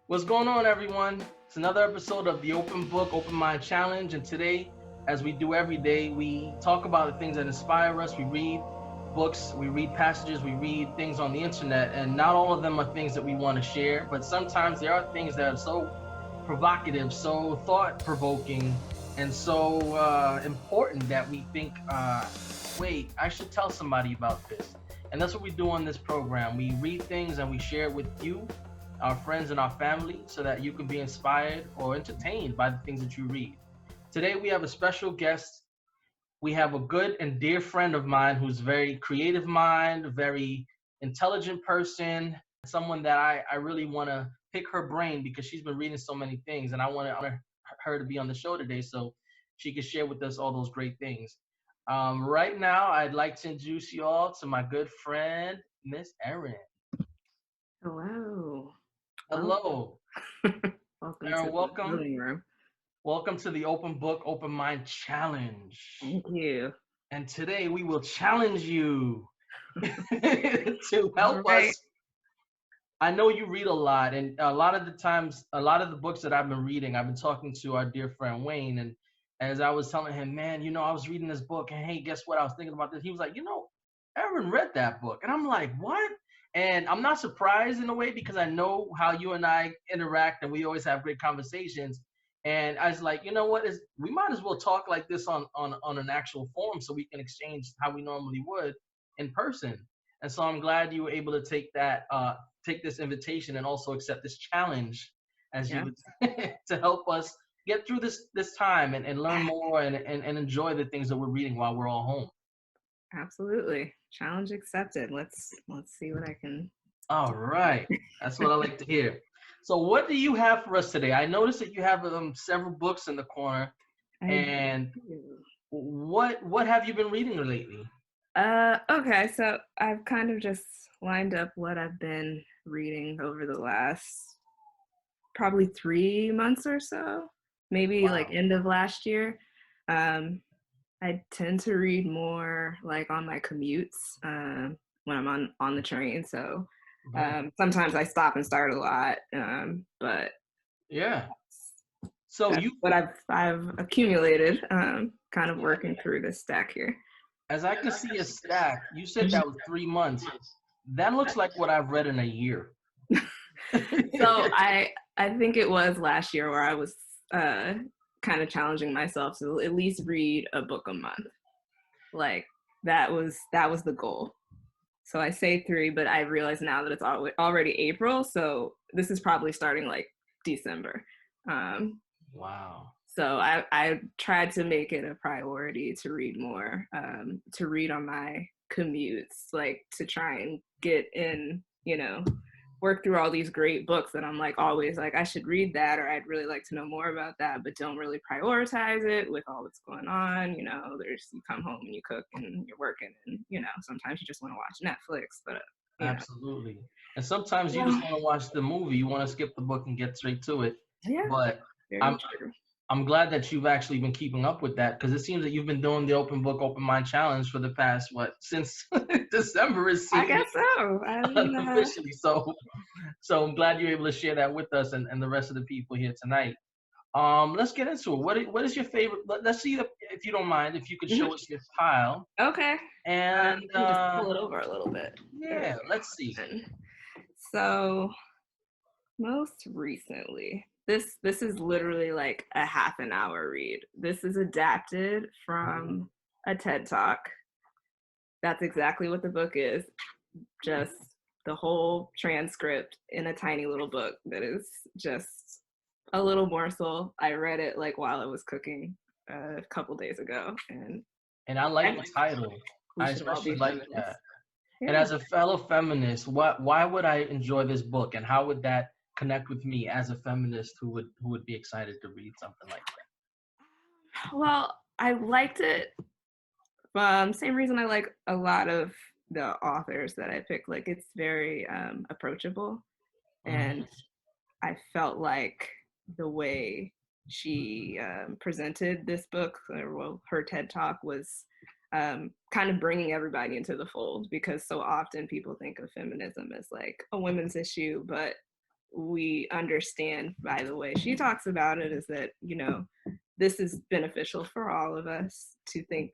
What's going on, everyone? It's another episode of the Open Book, Open Mind Challenge. And today, as we do every day, we talk about the things that inspire us. We read books, we read passages, we read things on the internet, and not all of them are things that we want to share. But sometimes there are things that are so provocative, so thought provoking, and so important that we think, wait, I should tell somebody about this. And that's what we do on this program. We read things and we share it with you, our friends, and our family so that you can be inspired or entertained by the things that you read. Today, we have a special guest. We have a good and dear friend of mine who's very creative mind, very intelligent person, someone that I really want to pick her brain because she's been reading so many things, and I want her to be on the show today so she can share with us all those great things. Right now, I'd like to introduce you all to my good friend, Miss Eryn. Hello. Well, Hello, welcome to Eryn. the Welcome. living room. Welcome to the Open Book, Open Mind Challenge. Thank you. And today we will challenge you to All help right. us. I know you read a lot, and a lot of the times, a lot of the books that I've been reading, I've been talking to our dear friend Wayne, and as I was telling him, man, I was reading this book, and hey, guess what? I was thinking about this. He was like, Eryn read that book, and I'm like, what? And I'm not surprised in a way because I know how you and I interact, and we always have great conversations. And I was like, you know what? We might as well talk like this on an actual forum so we can exchange how we normally would in person. And so I'm glad you were able to take this invitation and also accept this challenge as you Yeah, would to help us get through this time and learn more and enjoy the things that we're reading while we're all home. absolutely. Challenge accepted. Let's see what I can All right. That's what I like to hear. So what do you have for us today? I noticed that you have several books in the corner. I And do. what have you been reading lately? Okay, so I've kind of just lined up what I've been reading over the last probably 3 months or so, maybe like Wow. end of last year. Um, I tend to read more like on my commutes when I'm on the train. So Right. sometimes I stop and start a lot, but Yeah. So that's you what I've accumulated, kind of working through this stack here. as I can see a stack, you said that was 3 months. That looks like what I've read in a year. So I think it was last year where I was uh, kind of challenging myself to at least read a book a month. Like that was the goal. So I say 3, but I realize now that it's already April, so this is probably starting like December. Um, Wow. so I tried to make it a priority to read more, to read on my commutes, like to try and get in, work through all these great books that I'm like always like I should read that or I'd really like to know more about that, but don't really prioritize it with all that's going on. There's you come home and you cook and you're working and sometimes you just want to watch Netflix, but you know. Absolutely. And sometimes you just Yeah. want to watch the movie. You want to skip the book and get straight to it. Yeah, But very I'm true. I'm glad that you've actually been keeping up with that because it seems that you've been doing the open book, open mind challenge for the past since December it I seems guess so. I mean, unofficially. So I'm glad you're able to share that with us and the rest of the people here tonight. Let's get into it. What is your favorite? Let's see if you don't mind if you could mhm. show us your pile. Okay. And Let me just pull it over a little bit. There yeah, let's see. we go. So most recently, this is literally like a half an hour read. This is adapted from a TED Talk. That's exactly what the book is. Just the whole transcript in a tiny little book that is just a little morsel. I read it like while I was cooking a couple days ago, and And I I like the think title. we I should all especially be like feminists. that. And Yeah. as a fellow feminist, why would I enjoy this book, and how would that connect with me as a feminist who would be excited to read something like Well, I liked it. Same reason I like a lot of the authors that I pick. Like it's very approachable, that? Hmm. and I felt like the way she presented this book, or well, her TED Talk was kind of bringing everybody into the fold because so often people think of feminism as like a women's issue, but we understand by the way she talks about it is that, you know, this is beneficial for all of us to think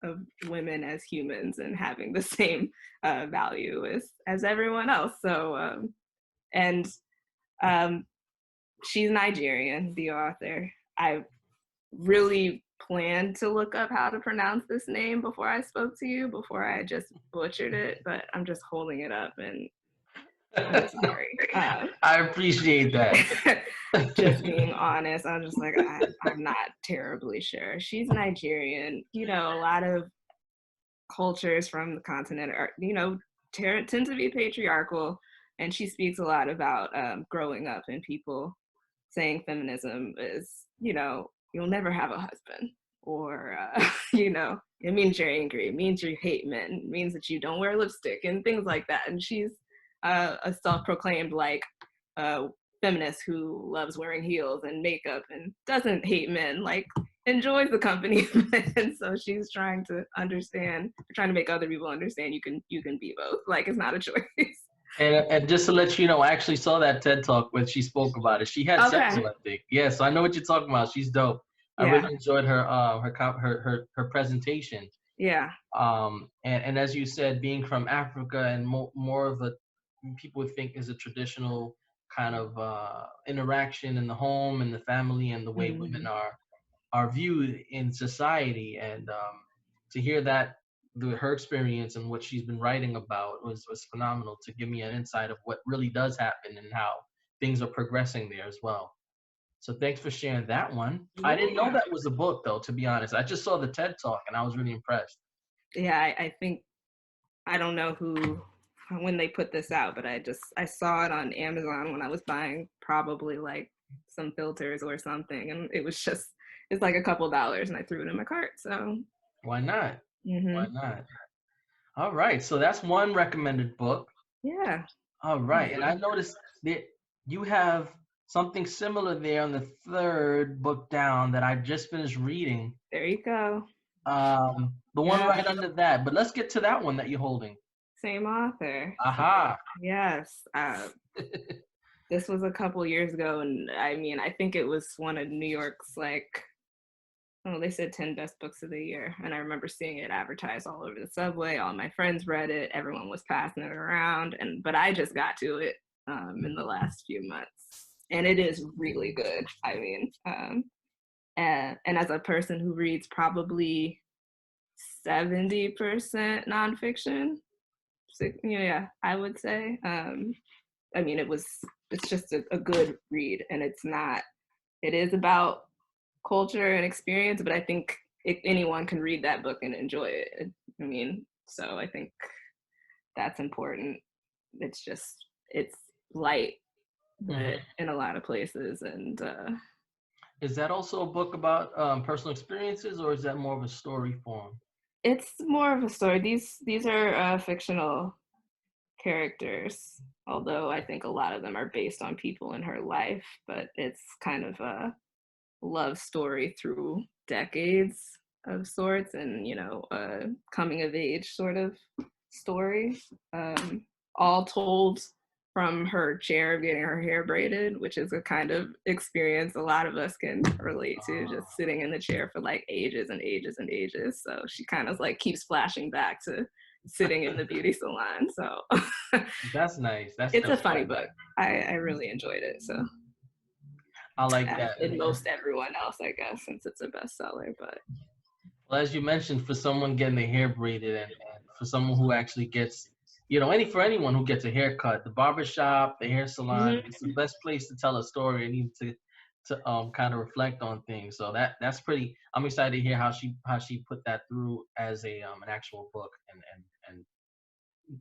of women as humans and having the same value as everyone else. So, and she's Nigerian, the author. I really planned to look up how to pronounce this name before I spoke to you, before I just butchered it, but I'm just holding it up and I'm sorry. I appreciate that. Just being honest, I'm just like, I'm not terribly sure. She's Nigerian. You know, a lot of cultures from the continent are, you know, tend to be patriarchal. And she speaks a lot about growing up and people saying feminism is, you know, you'll never have a husband, or you know, it means you're angry, it means you hate men, it means that you don't wear lipstick and things like that. And she's a self-proclaimed like feminist who loves wearing heels and makeup and doesn't hate men, like enjoys the company of men. So she's trying to make other people understand you can be both, like it's not a choice. And just to let you know, I actually saw that TED Talk when she spoke about it. She had several, I think. Yeah, so I know what you're talking about. She's dope. I really enjoyed her presentation. Yeah. And as you said, being from Africa and more of a people would think is a traditional kind of interaction in the home and the family and the way women are viewed in society. And to hear that her experience and what she's been writing about was phenomenal, to give me an insight of what really does happen and how things are progressing there as well. So thanks for sharing that one. Yeah. I didn't know that was a book though, to be honest. I just saw the TED Talk and I was really impressed. Yeah, I think, I don't know when they put this out, but I saw it on Amazon when I was buying probably like some filters or something, and it's like a couple dollars, and I threw it in my cart. So why not? Why not? All right, so that's one recommended book. Yeah. All right, and I noticed that you have something similar there on the third book down that I just finished reading. There you go. The one right under that, but let's get to that one that you're holding. Same author. Aha. So, yes. This was a couple years ago, and I mean, I think it was one of New York's they said 10 best books of the year, and I remember seeing it advertised all over the subway. All my friends read it, everyone was passing it around, but I just got to it in the last few months, and it is really good. I mean, and as a person who reads probably 70% nonfiction, yeah, I would say. I mean, it's just a good read, and it is about culture and experience, but I think anyone can read that book and enjoy it. I mean, so I think that's important. It's light, but in a lot of places. And is that also a book about personal experiences, or is that more of a story form? It's more of a story. These are fictional characters, although I think a lot of them are based on people in her life, but it's kind of a love story through decades of sorts, and a coming of age sort of story, all told from her chair of getting her hair braided, which is a kind of experience a lot of us can relate to, just sitting in the chair for like ages and ages and ages. So she kind of like keeps flashing back to sitting in the beauty salon. So that's nice. It's a funny book. I really enjoyed it. So I like that. And most everyone else, I guess, since it's a bestseller. But well, as you mentioned, for someone getting their hair braided, and for someone who actually gets, for anyone who gets a haircut, the barbershop, the hair salon, it's the best place to tell a story and even to kind of reflect on things. So that's pretty. I'm excited to hear how she put that through as an actual book and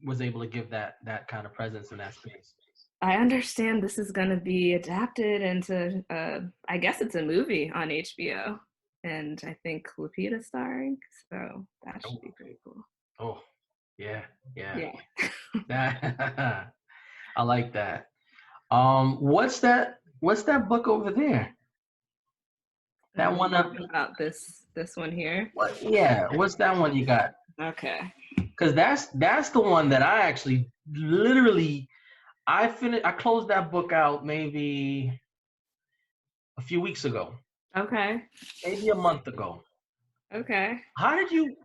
was able to give that kind of presence in that space. I understand this is going to be adapted into, I guess it's a movie on HBO, and I think Lupita's starring, so that should be pretty cool. Oh, yeah. I like that. What's that book over there? That one up about this one here. What? Yeah, what's that one you got? Okay. Because that's the one that I actually literally I closed that book out maybe a few weeks ago, Okay. maybe a month ago. Okay. How did you?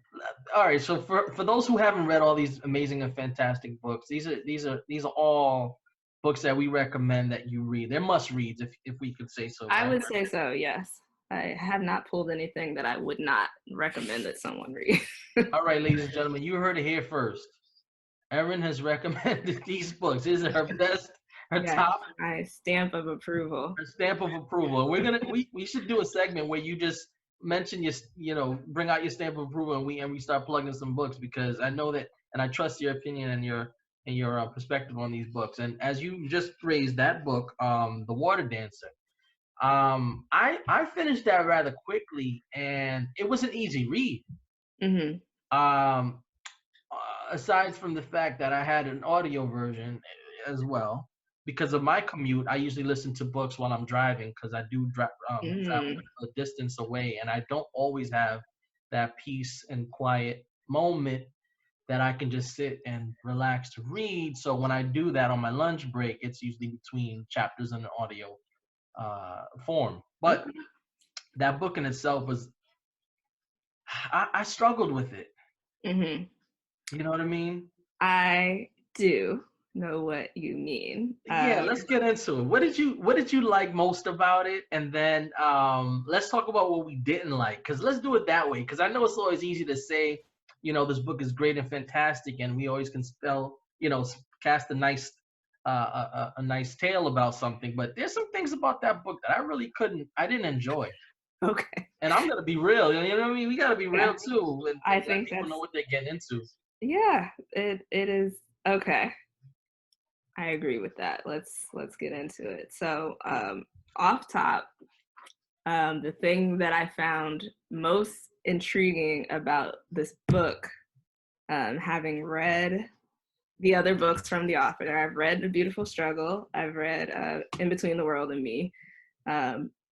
All right, so for those who haven't read all these amazing and fantastic books, these are all books that we recommend that you read. They're must reads, if we could say so, I right? would say so, yes. I have not pulled anything that I would not recommend that someone read. All right, ladies and gentlemen, you heard it here first. Eryn has recommended these books. These are her best, her Yes, top, my stamp of approval. her stamp of approval. And we should do a segment where you just mention bring out your stamp of approval, and we start plugging some books, because I know that, and I trust your opinion and your perspective on these books. And as you just praised that book, The Water Dancer, I finished that rather quickly, and it was an easy read. Hmm. Um, Aside from the fact that I had an audio version as well, because of my commute, I usually listen to books while I'm driving, because I do travel Mm. a distance away, and I don't always have that peace and quiet moment that I can just sit and relax to read. So when I do that on my lunch break, it's usually between chapters in the audio form. But Okay. that book in itself was, I struggled with it. Hmm. You know what I mean? I do know what you mean. Yeah, let's get into it. What did you like most about it? And then let's talk about what we didn't like. Cause let's do it that way. Cause I know it's always easy to say, this book is great and fantastic, and we always can cast a nice tale about something. But there's some things about that book that I didn't enjoy. Okay. And I'm gonna be real. You know what I mean? We gotta be Yeah, real too, I and let think people that's, know what they're getting into. yeah, it is okay. I agree with that. Let's get into it. So, off top, the thing that I found most intriguing about this book, having read the other books from the author, I've read A Beautiful Struggle, I've read In Between the World and Me,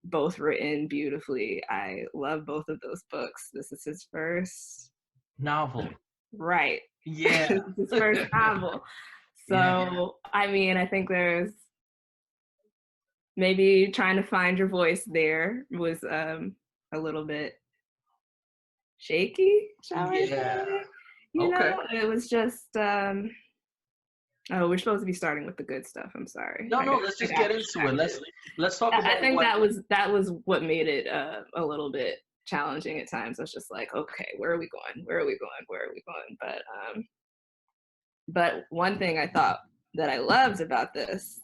both written beautifully. I love both of those books. This is his first, Novel. right. Yeah. This is his first novel. Yeah. So, I mean, I think there's maybe trying to find your voice there was a little bit shaky, shall I Yeah. say? You Okay. know, it was just oh, we're supposed to be starting with the good stuff. I'm sorry. No, I no, got, let's I just got get into it. distracted. Let's talk I about think what. that was what made it a little bit challenging at times. I was just like, okay, where are we going? Where are we going? Where are we going? But one thing I thought that I loved about this,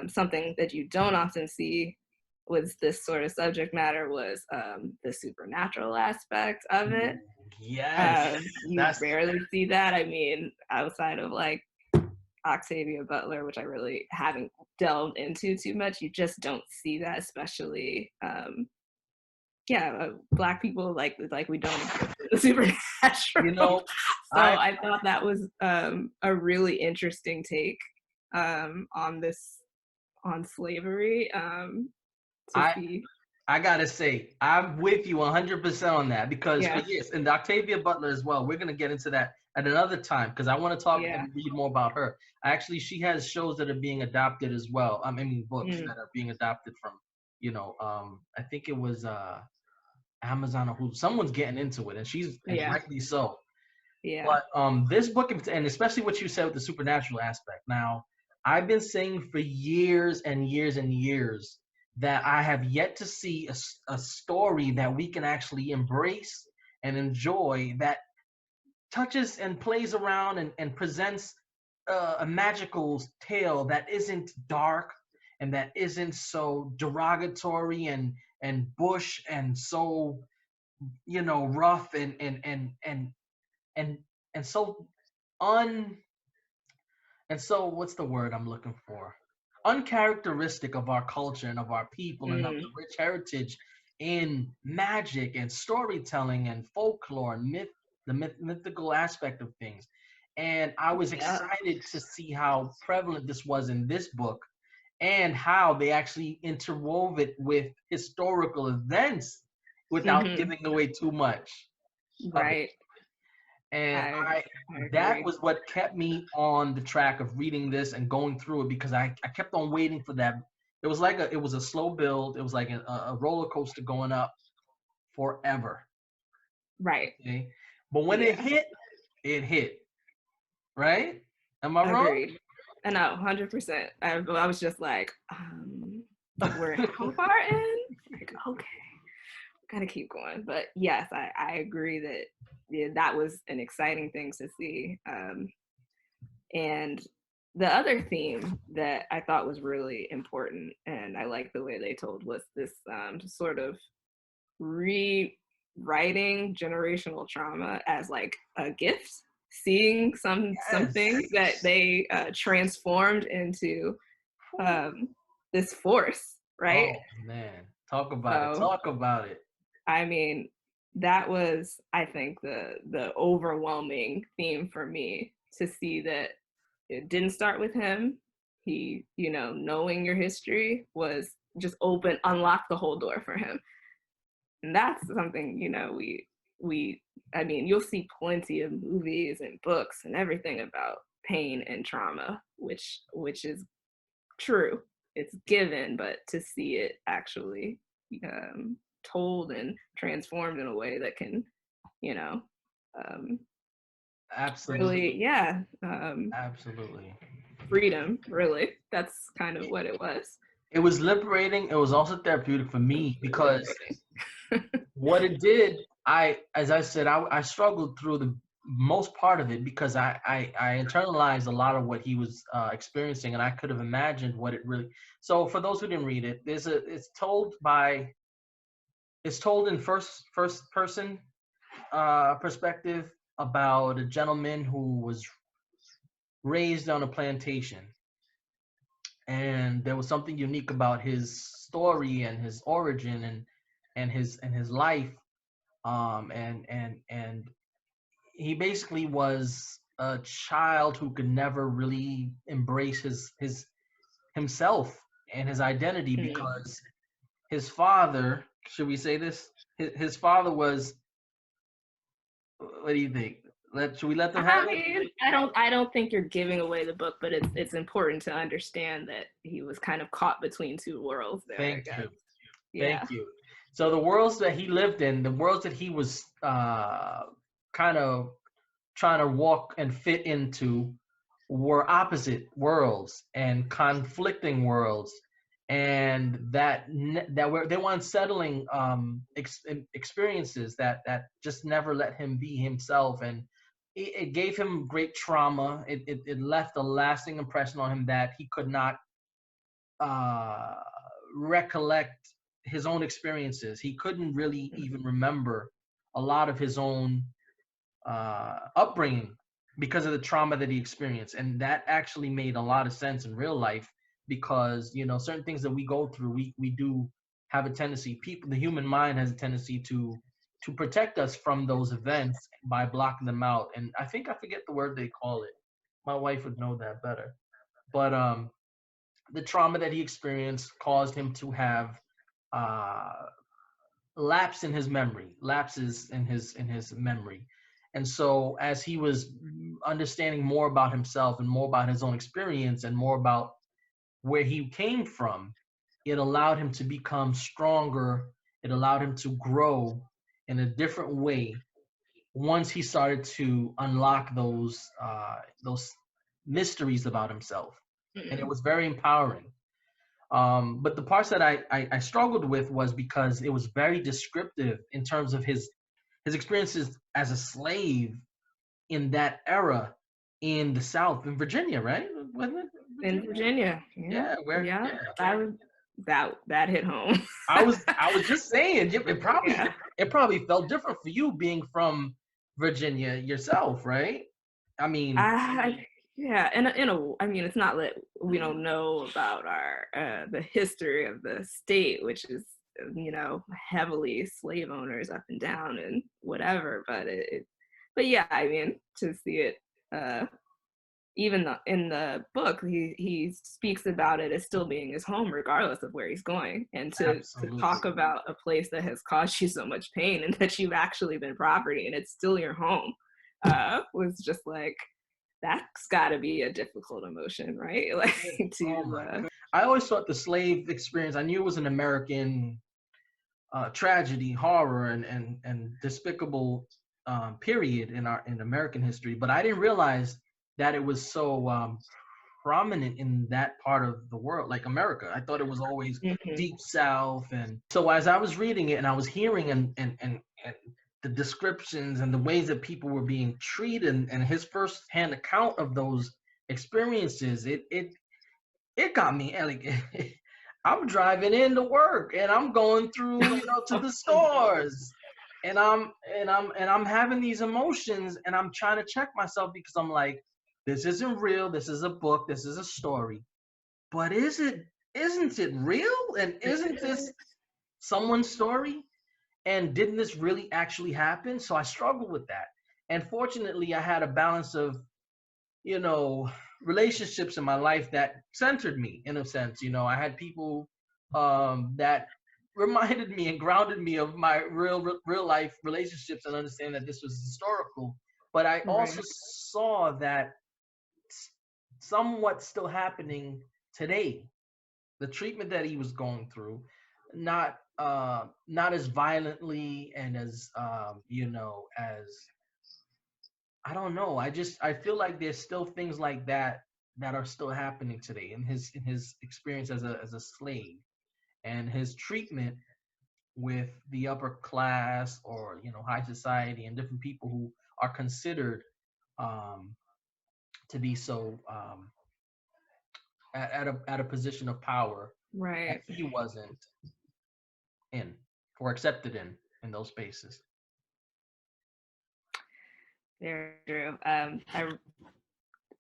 something that you don't often see with this sort of subject matter, was the supernatural aspect of it. Yes, You that's rarely see that. I mean, outside of like Octavia Butler, which I really haven't delved into too much, you just don't see that, especially Black people like we don't exist in the you supernatural. know, So I I thought that was a really interesting take on this on slavery to I see. I gotta say, I'm with you 100% on that, because Yeah, yes, and Octavia Butler as well. We're gonna get into that at another time, because I want to talk yeah. and read more about her. Actually, she has shows that are being adapted as well. I mean, books Mm, that are being adapted from, I think it was Amazon or Hulu. Someone's getting into it, and yeah, rightly so. yeah. But this book, and especially what you said with the supernatural aspect. Now, I've been saying for years and years and years that I have yet to see a story that we can actually embrace and enjoy, that touches and plays around and presents a magical tale that isn't dark, and that isn't so derogatory and bush, and so rough, and and so un and so what's the word I'm looking for? Uncharacteristic of our culture and of our people and of Mm, the rich heritage in magic and storytelling and folklore and mythical aspect of things. And I was yeah. excited to see how prevalent this was in this book, and how they actually interwove it with historical events without Hmm. giving away too much of it. Right. And I that agree. was what kept me on the track of reading this and going through it, because I kept on waiting for that. It was a slow build. It was like a roller coaster going up forever. Right. Okay. But when Yeah. it hit. Right? Am I wrong? Agreed. I know, 100%. I was just like, we're how far in? Like, okay, gotta keep going. But yes, I agree that yeah, that was an exciting thing to see. And the other theme that I thought was really important, and I like the way they told, was this sort of rewriting generational trauma as like a gift, seeing something Yes. that they transformed into this force, right? Oh man. Talk about it. So Talk about it. I mean, that was, I think, the overwhelming theme for me, to see that it didn't start with him. He, knowing your history was just unlock the whole door for him. And that's something, we I mean, you'll see plenty of movies and books and everything about pain and trauma, which is true. It's given, but to see it actually told and transformed in a way that can, you know, um, really, Absolutely. yeah, Absolutely. freedom. Really, that's kind of what it was. It was liberating. It was also therapeutic for me because Liberating. what it did, as I said, I struggled through the most part of it because I internalized a lot of what he was experiencing, and I could have imagined what it really. So for those who didn't read it, it's told in first person perspective about a gentleman who was raised on a plantation, and there was something unique about his story and his origin and his life. And he basically was a child who could never really embrace his himself and his identity, Mm. because his father, should we say this, his father was, what do you think, should we let them have I it? mean, I don't think you're giving away the book, but it's important to understand that he was kind of caught between two worlds there, I Thank guess. you. Yeah. Thank you. So the worlds that he lived in, the worlds that he was kind of trying to walk and fit into, were opposite worlds and conflicting worlds, and that were they were unsettling experiences that just never let him be himself, and it gave him great trauma. It left a lasting impression on him that he could not uh, recollect his own experiences. He couldn't really even remember a lot of his own upbringing because of the trauma that he experienced, and that actually made a lot of sense in real life, because certain things that we go through, we do have a tendency, the human mind has a tendency to protect us from those events by blocking them out. And I forget the word they call it. My wife would know that better. But the trauma that he experienced caused him to have uh, lapses in his memory. And so as he was understanding more about himself and more about his own experience and more about where he came from, it allowed him to become stronger. It allowed him to grow in a different way once he started to unlock those mysteries about himself. And it Mm. was very empowering. But the parts that I struggled with was because it was very descriptive in terms of his experiences as a slave in that era in the South, in Virginia, right? Wasn't it In Virginia? Virginia. Yeah. Yeah, where? Yeah. Yeah. That hit home. I was just saying, it Yeah. probably felt different for you being from Virginia yourself, right? I mean, Yeah, I mean, it's not that we don't know about our the history of the state, which is heavily slave owners up and down and whatever. But yeah, I mean, to see it, uh, even in the book, he speaks about it as still being his home, regardless of where he's going, and to absolutely. talk about a place that has caused you so much pain and that you've actually been property and it's still your home. was just like, that's got to be a difficult emotion, right? Like Oh my God. I always thought the slave experience, I knew it was an American tragedy, horror, and despicable period in American history, but I didn't realize that it was so prominent in that part of the world, like America. I thought it was always deep South, and so as I was reading it and I was hearing and the descriptions and the ways that people were being treated, and his first-hand account of those experiences, it got me like I'm driving into work and I'm going through, to the stores, and I'm having these emotions, and I'm trying to check myself because I'm like, this isn't real. This is a book. This is a story. But isn't it real? And isn't this someone's story? And didn't this really actually happen? So I struggled with that. And fortunately, I had a balance of, relationships in my life that centered me in a sense. I had people that reminded me and grounded me of my real life relationships, and understand that this was historical. But I also saw that somewhat still happening today. The treatment that he was going through, not as violently and as as, I don't know. I feel like there's still things like that that are still happening today in his experience as a slave, and his treatment with the upper class, or high society, and different people who are considered um, to be so at a position of power that Right. he wasn't in, or accepted in those spaces. Very true. I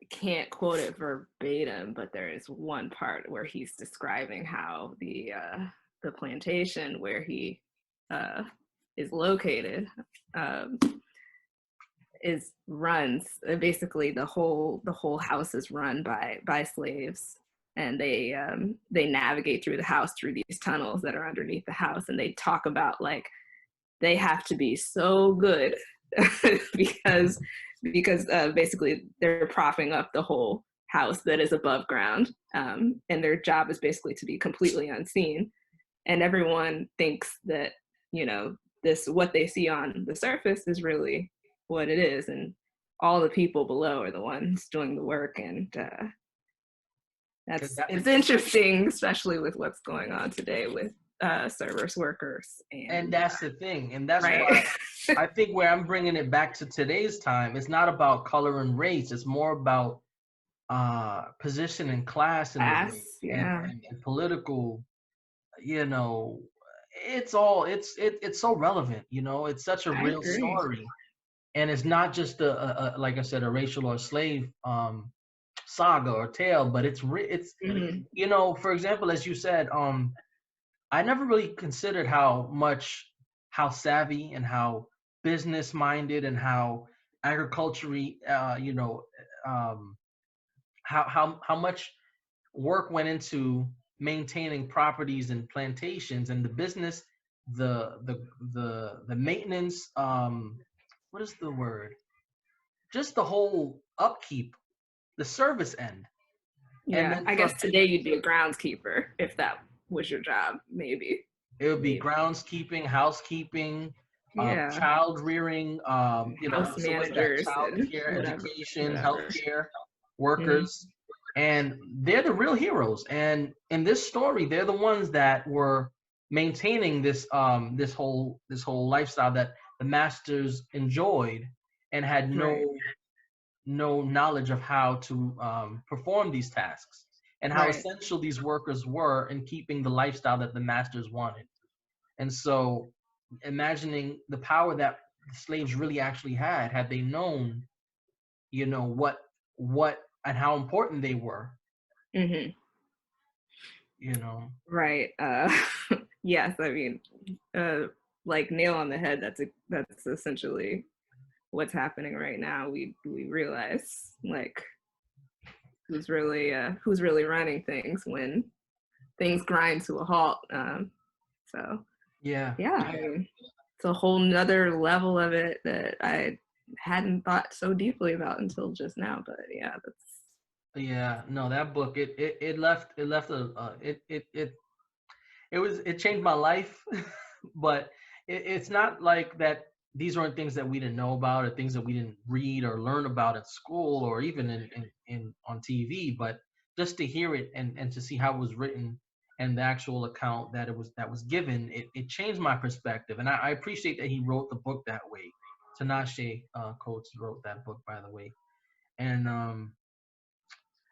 can't quote it verbatim, but there is one part where he's describing how the plantation where he is located um, is runs basically the whole house is run by slaves, and they navigate through the house through these tunnels that are underneath the house, and they talk about like they have to be so good because basically they're propping up the whole house that is above ground, and their job is basically to be completely unseen, and everyone thinks that this what they see on the surface is really what it is, and all the people below are the ones doing the work, and it's interesting, especially with what's going on today with service workers. And that's the thing, and that's why I think where I'm bringing it back to today's time, it's not about color and race. It's more about position and class in the way, and political. It's all it's so relevant. It's such a real story, and it's not just a like I said, a racial or slave saga or tale, but it's for example, as you said, I never really considered how savvy and how business minded and how agriculturally, how much work went into maintaining properties and plantations, and the business, the maintenance, what is the word? Just the whole upkeep, the service end. Yeah, and then I guess today you'd be a groundskeeper if that was your job, maybe. It would be groundskeeping, housekeeping, child rearing, house managers, child care, education, healthcare workers, and they're the real heroes. And in this story, they're the ones that were maintaining this whole lifestyle that the masters enjoyed and had no knowledge of how to perform these tasks, and how essential these workers were in keeping the lifestyle that the masters wanted. And so imagining the power that the slaves really actually had they known, what and how important they were. Right. Yes, I mean, like nail on the head, that's essentially what's happening right now. We realize like who's really running things when things grind to a halt. So I mean, it's a whole nother level of it that I hadn't thought so deeply about until just now. But yeah, that's Yeah, no, that book it left it changed my life, but it's not like that. These aren't things that we didn't know about, or things that we didn't read or learn about at school, or even in on TV. But just to hear it and to see how it was written and the actual account that was given, it changed my perspective. And I appreciate that he wrote the book that way. Tinashe Coates wrote that book, by the way. And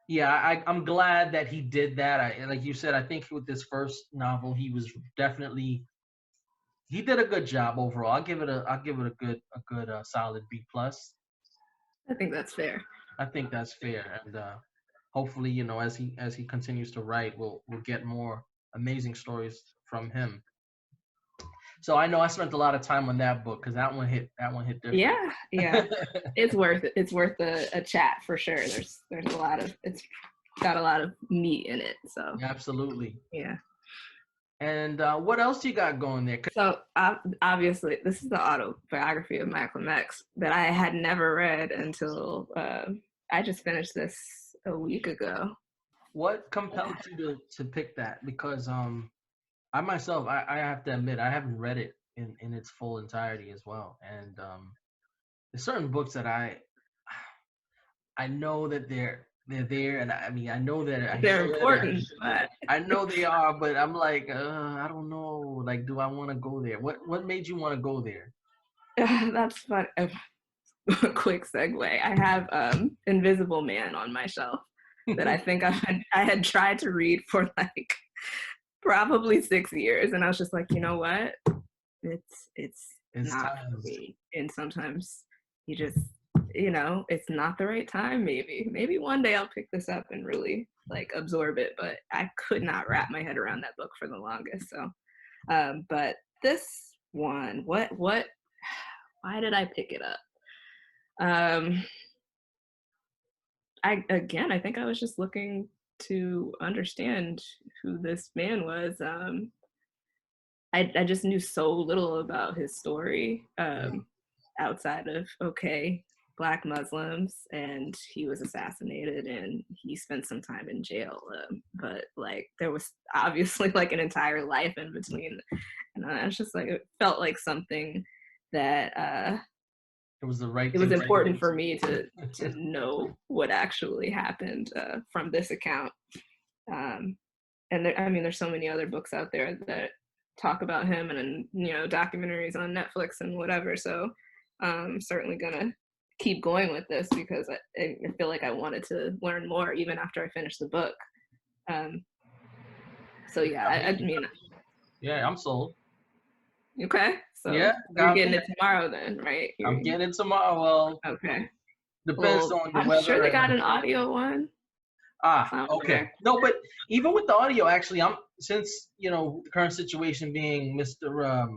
yeah, I'm glad that he did that. Like you said, I think with this first novel, he was definitely he did a good job overall. I'll give it a good solid B plus. I think that's fair. I think that's fair, and hopefully, as he continues to write, we'll get more amazing stories from him. So I know I spent a lot of time on that book because that one hit different. Yeah, yeah. It's worth it. It's worth a chat for sure. There's a lot of it's got a lot of meat in it. So Absolutely. yeah. And what else you got going there? So obviously, this is the autobiography of Malcolm X that I had never read until I just finished this a week ago. What compelled you to pick that? Because I myself, I have to admit, I haven't read it in its full entirety as well. And there's certain books that I know that they're there, and I mean I know that I They're should. important, but I know they are, but I'm like, I don't know. Like, do I want to go there? What made you want to go there? that's fun. A quick segue. I have Invisible Man on my shelf that I think I had tried to read for like probably 6 years, and I was just like, you know what? It's It's not for time. me. And sometimes you just, it's not the right time. Maybe one day I'll pick this up and really like absorb it. But I could not wrap my head around that book for the longest. So, but this one, what? Why did I pick it up? I think I was just looking to understand who this man was. I just knew so little about his story outside of Black Muslims, and he was assassinated, and he spent some time in jail. But like there was obviously like an entire life in between, and I was just like it felt like something that It was the right. it was important for me to know what actually happened from this account. And there's so many other books out there that talk about him, and documentaries on Netflix and whatever. So I'm certainly gonna keep going with this because I feel like I wanted to learn more even after I finished the book. So yeah, I mean, yeah, I'm sold. okay. So Yeah, you're getting it tomorrow then, right? I'm getting it tomorrow. Well, Okay. depends Well, on the I'm weather. sure they got an audio one. Okay. No, but even with the audio, actually, since the current situation being Mr.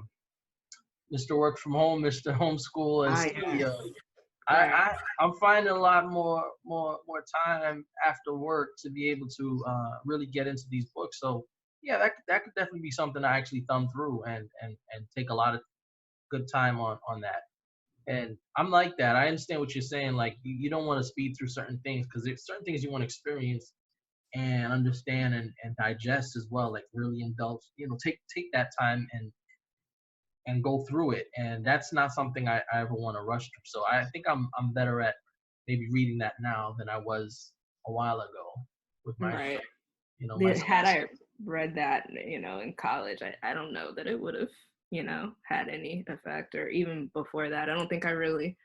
Work from Home, Mr. Homeschool and studio, Yes. I'm finding a lot more time after work to be able to really get into these books. So yeah, that could definitely be something I actually thumb through and take a lot of good time on that. And I'm like that. I understand what you're saying. Like you don't want to speed through certain things because there's certain things you want to experience and understand and digest as well. Like really indulge, take that time and go through it. And that's not something I ever want to rush through. So I think I'm better at maybe reading that now than I was a while ago with my Right. my Had I read that, in college, I don't know that it would have, had any effect, or even before that. I don't think I really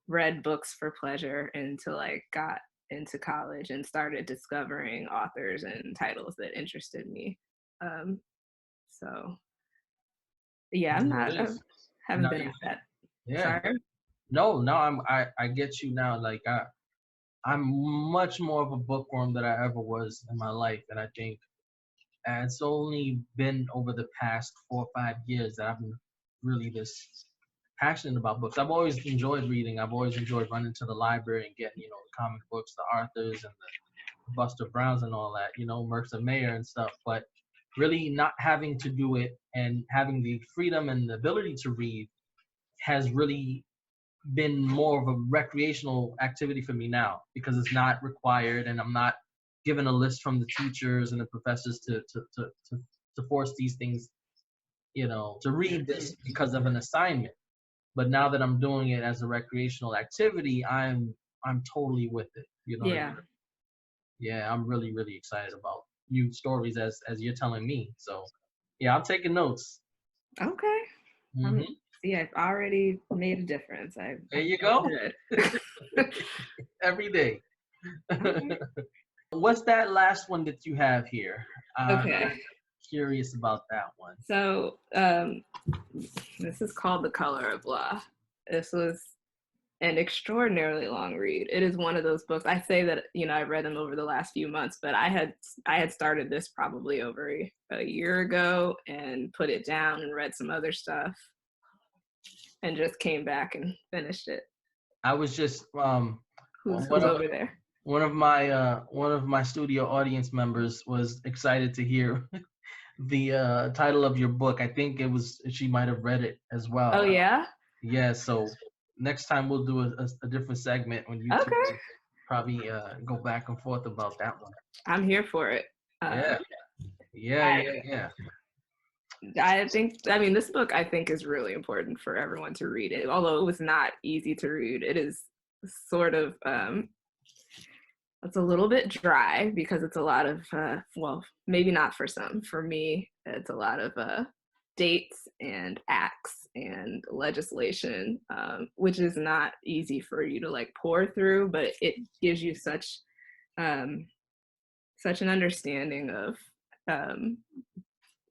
read books for pleasure until I got into college and started discovering authors and titles that interested me. So yeah, I haven't been at that. Yeah. Sorry. No, I get you now. Like I'm much more of a bookworm than I ever was in my life, and I think it's only been over the past 4 or 5 years that I've been really this passionate about books. I've always enjoyed reading. I've always enjoyed running to the library and getting, the comic books, the Arthurs and the Buster Browns and all that, Mercer Mayer and stuff. But really not having to do it and having the freedom and the ability to read has really been more of a recreational activity for me now because it's not required and I'm not given a list from the teachers and the professors to force these things, to read this because of an assignment. But now that I'm doing it as a recreational activity, I'm totally with it. You know what I Yeah. mean? Yeah, I'm really, really excited about new stories as you're telling me. So yeah, I'm taking notes. Okay. Hmm. See, I've already made a difference. There I you feel go. good. Every day. Okay. What's that last one that you have here? I'm Okay. curious about that one. So this is called The Color of Law. This was an extraordinarily long read. It is one of those books. I say that I read them over the last few months, but I had started this probably over a year ago and put it down and read some other stuff and just came back and finished it. I was just Who's one of over there? one of my studio audience members was excited to hear the title of your book. I think she might have read it as Oh well. yeah. Yeah, so next time we'll do a different segment when you two Okay. probably go back and forth about that one. I'm here for it. Yeah, yeah, I, yeah, yeah. I mean, this book I think is really important for everyone to read it. Although it was not easy to read, it is sort of it's a little bit dry because it's a lot of well, maybe not for some. For me, it's a lot of dates and acts and legislation, which is not easy for you to like pour through, but it gives you um, such an understanding of um,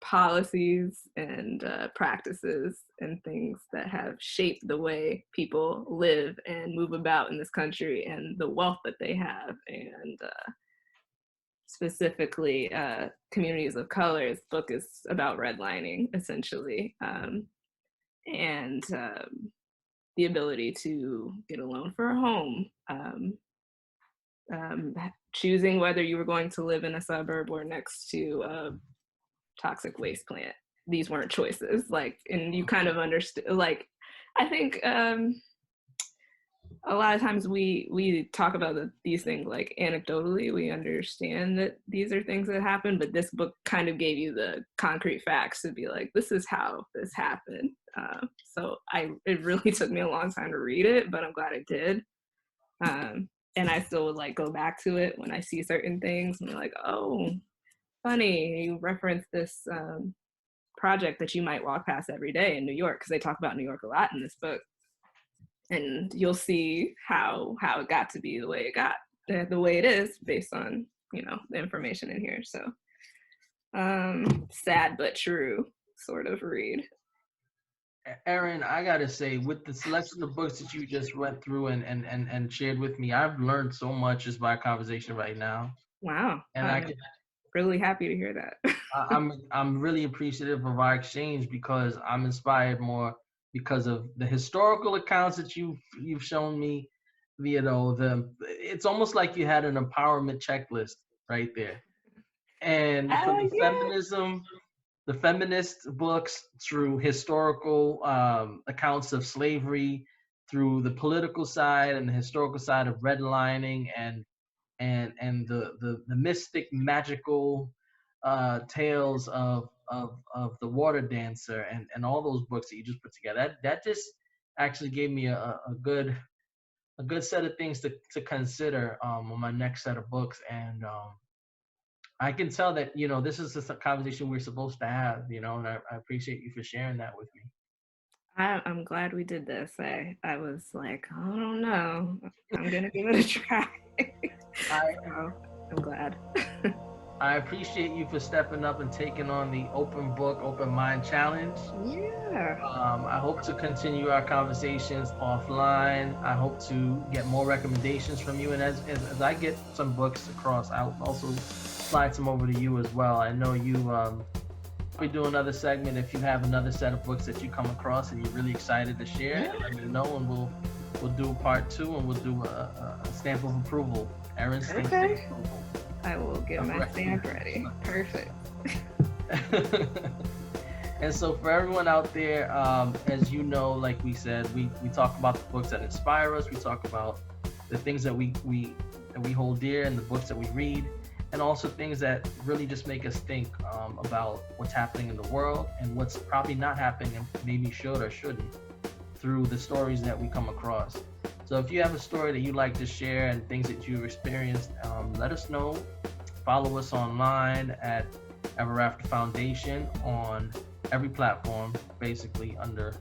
policies and practices and things that have shaped the way people live and move about in this country and the wealth that they have, and specifically communities of color. This book is about redlining, essentially, and the ability to get a loan for a home, choosing whether you were going to live in a suburb or next to a toxic waste plant. These weren't choices, like, and you kind of understood, like, I think a lot of times we talk about these things like anecdotally. We understand that these are things that happen, but this book kind of gave you the concrete facts to be like, this is how this happened. So it really took me a long time to read it, but I'm glad I did. And I still would like go back to it when I see certain things and be like, oh, funny, you reference this project that you might walk past every day in New York, because they talk about New York a lot in this book, and you'll see how it got to be the way it got, the way it is, based on the information in here. So sad but true sort of read. Eryn, I gotta say, with the selection of books that you just went through and shared with me, I've learned so much just by conversation right now. Wow, And I'm really happy to hear that. I'm really appreciative of our exchange because I'm inspired more because of the historical accounts that you've shown me. It's almost like you had an empowerment checklist right there. And from Yeah. the feminist books through historical accounts of slavery, through the political side and the historical side of redlining and the mystic magical tales of the water dancer and all those books that you just put together. That just actually gave me a good set of things to consider on my next set of books. And I can tell that this is just a conversation we're supposed to have. And I appreciate you for sharing that with me. I'm glad we did this. I was like, I don't know, I'm gonna give it a try. So I'm glad. I appreciate you for stepping up and taking on the open book, open mind challenge. Yeah. I hope to continue our conversations offline. I hope to get more recommendations from you. And as I get some books across, I'll also slide some over to you as well. I know you we do another segment if you have another set of books that you come across and you're really excited to share. Let me know, and we'll do part 2, and we'll do a stamp of approval. Eryn's stamp of approval. I will get my stamp ready. Perfect. And so for everyone out there, as you know, like we said, we talk about the books that inspire us. We talk about the things that we hold dear and the books that we read, and also things that really just make us think about what's happening in the world and what's probably not happening and maybe should or shouldn't through the stories that we come across. So if you have a story that you'd like to share and things that you've experienced, let us know. Follow us online at Ever After Foundation on every platform, basically on the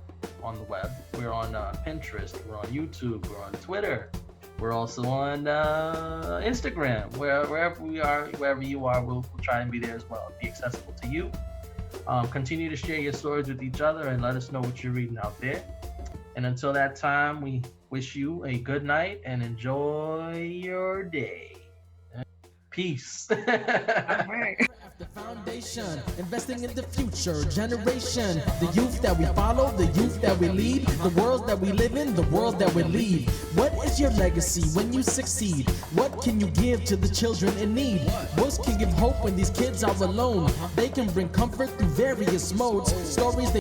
web. We're on Pinterest, we're on YouTube, we're on Twitter. We're also on Instagram. Wherever we are, wherever you are, we'll try and be there as well. Be accessible to you. Continue to share your stories with each other and let us know what you're reading out there. And until that time, we wish you a good night and enjoy your day. Peace. All right. The foundation, investing in the future generation, the youth that we follow, the youth that we lead, the world that we live in, the world that we lead. What is your legacy when you succeed? What can you give to the children in need? Books can give hope when these kids are alone. They can bring comfort through various modes. Stories they